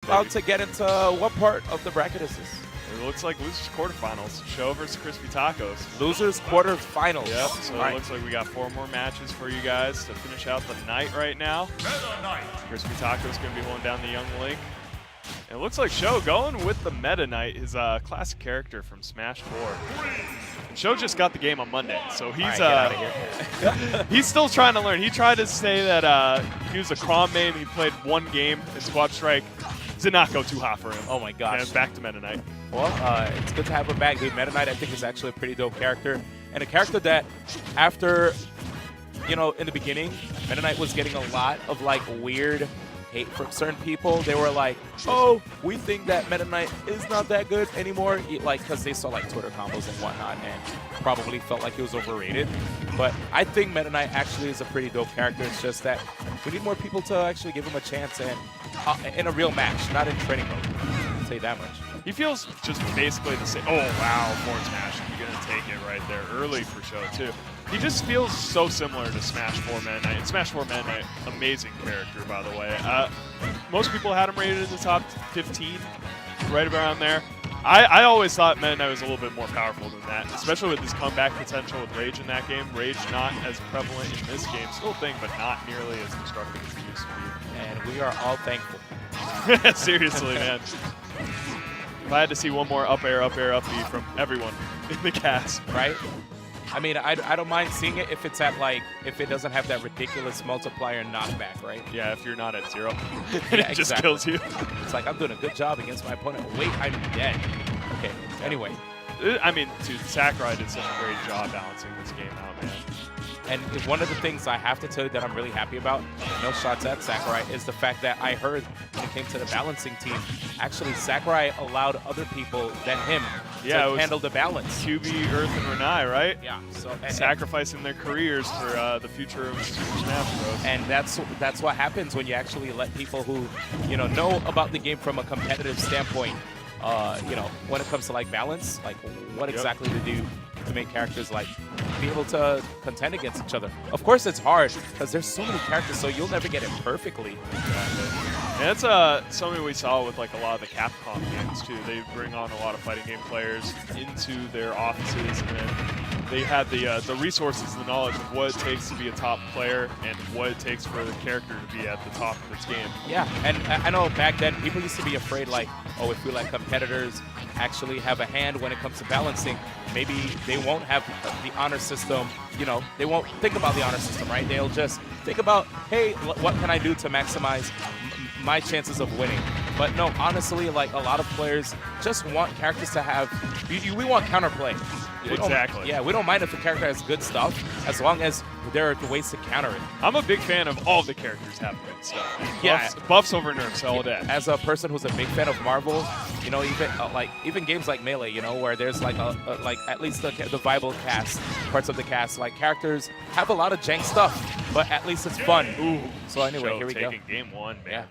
about to get into what part of the bracket is this? It looks like losers quarterfinals. Show versus CrispyTacoz. Losers quarterfinals. Yep. So All right. it looks like we got 4 more matches for you guys to finish out the night right now. CrispyTacoz going to be holding down the Young Link. And it looks like Show going with the Meta Knight, his classic character from Smash 4. And Show just got the game on Monday, so he's he's still trying to learn. He tried to say that he was a Crom main. He played 1 game in Squad Strike. Did not go too hot for him. Oh my gosh. And back to Meta Knight. Well, it's good to have him back, dude. Meta Knight, I think, is actually a pretty dope character. And a character that, after, you know, in the beginning, Meta Knight was getting a lot of, like, weird hate from certain people. They were like, oh, we think that Meta Knight is not that good anymore. Like, because they saw, like, Twitter combos and whatnot and probably felt like he was overrated. But I think Meta Knight actually is a pretty dope character. It's just that we need more people to actually give him a chance and in a real match, not in training mode. I'll say that much. He feels just basically the same. Oh, wow, forward smash. You're going to take it right there early for Show, too. He just feels so similar to Smash 4 Meta Knight. Smash 4 Meta Knight, amazing character, by the way. Most people had him rated in the top 15, right around there. I always thought Meta Knight was a little bit more powerful than that, especially with his comeback potential with Rage in that game. Rage not as prevalent in this game. Still a thing, but not nearly as destructive as it used to be. And we are all thankful. Seriously, man. If I had to see one more up air, up B from everyone in the cast. Right? I mean, I don't mind seeing it if it's at, like, if it doesn't have that ridiculous multiplier knockback, right? Yeah, if you're not at 0. And Yeah, it just kills you. It's like, I'm doing a good job against my opponent. Wait, I'm dead. Okay, anyway. I mean, dude, Sakurai did such a great job balancing this game out, man. And one of the things I have to tell you that I'm really happy about, no shots at Sakurai, is the fact that I heard when it came to the balancing team, actually Sakurai allowed other people than him to handle the balance. QB, Earth, and Renai, right? Yeah. So sacrificing their careers for the future of Super Smash Bros. And that's what happens when you actually let people who, you know about the game from a competitive standpoint, you know, when it comes to, like, balance, like what exactly to do to make characters, like, be able to contend against each other. Of course it's hard because there's so many characters, so you'll never get it perfectly. Exactly. And that's something we saw with, like, a lot of the Capcom games too. They bring on a lot of fighting game players into their offices, and then they had the resources, the knowledge of what it takes to be a top player and what it takes for the character to be at the top of its game. Yeah, and I know back then people used to be afraid, like, oh, if we let competitors actually have a hand when it comes to balancing, maybe they won't have the honor system, you know, they won't think about the honor system, right? They'll just think about, hey, what can I do to maximize my chances of winning? But no, honestly, like, a lot of players just want characters to have, we want counterplay. Exactly. Yeah, we don't mind if a character has good stuff as long as there are ways to counter it. I'm a big fan of all the characters having good stuff. Yeah. Buffs over nerfs all day. As a person who's a big fan of Marvel, you know, even games like Melee, you know, where there's like like at least the viable cast, parts of the cast, like characters have a lot of jank stuff, but at least it's fun. Ooh. So anyway, here we go. Taking game 1, man. Yeah.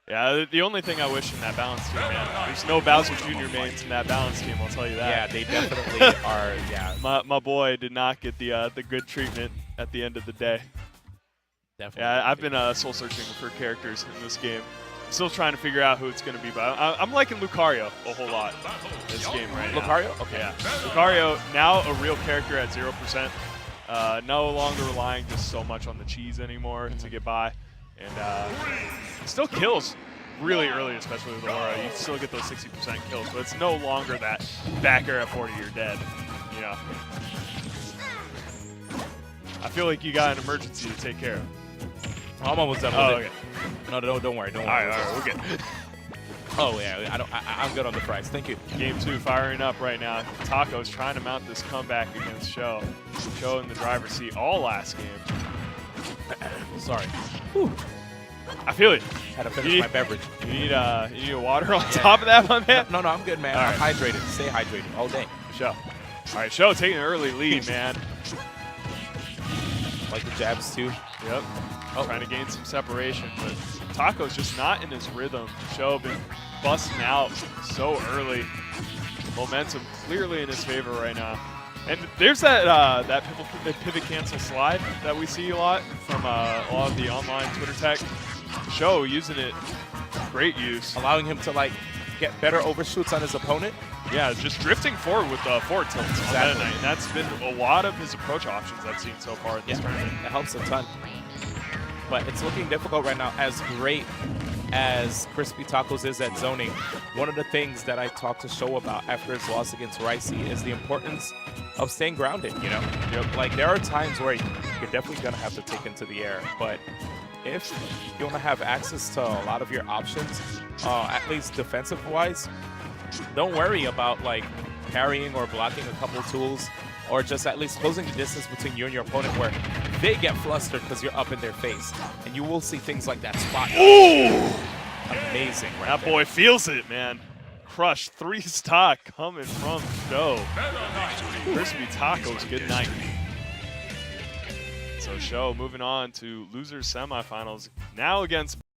Yeah, the only thing I wish in that balance team, man, there's no Bowser Jr. mains in that balance team, I'll tell you that. Yeah, they definitely are, yeah. My boy did not get the good treatment at the end of the day. Definitely. Yeah, I've been soul searching for characters in this game. Still trying to figure out who it's going to be, but I'm liking Lucario a whole lot this game right now. Lucario? Okay. Yeah. Lucario, now a real character at 0%. No longer relying just so much on the cheese anymore to get by. And still kills really early, especially with Aura. You still get those 60% kills, but it's no longer that back air at 40, you're dead. You know. I feel like you got an emergency to take care of. I'm almost done with it. Okay. No, don't worry. Don't worry. All right, we're good. Oh, yeah, I'm good on the price. Thank you. Game 2 firing up right now. Taco's trying to mount this comeback against Show. Show in the driver's seat all last game. Sorry. Whew. I feel it. Had to finish my beverage. You need a water on top of that, my man? No, I'm good, man. I'm hydrated. Stay hydrated all day. Show. All right, Show taking an early lead, man. Like the jabs, too. Yep. Trying to gain some separation, but Taco's just not in his rhythm. Show been busting out so early. Momentum clearly in his favor right now. And there's that pivot cancel slide that we see a lot from a lot of the online Twitter tech. Show using it Great use. allowing him to like get better overshoots on his opponent. Yeah, just drifting forward with forward tilts on Exactly. Meta Knight. And that's been a lot of his approach options I've seen so far in this tournament. It helps a ton. But it's looking difficult right now. As great as CrispyTacoz is at zoning, one of the things that I talked to Show about after his loss against Ricey is the importance of staying grounded, you know? Like, there are times where you're definitely going to have to take into the air, but if you want to have access to a lot of your options, at least defensive-wise, don't worry about, like, parrying or blocking a couple tools, or just at least closing the distance between you and your opponent where they get flustered because you're up in their face. And you will see things like that spot. Ooh! Amazing right That there. boy feels it, man. Crush 3 stock coming from Show. CrispyTacoz, good night. So Show moving on to losers semifinals, now against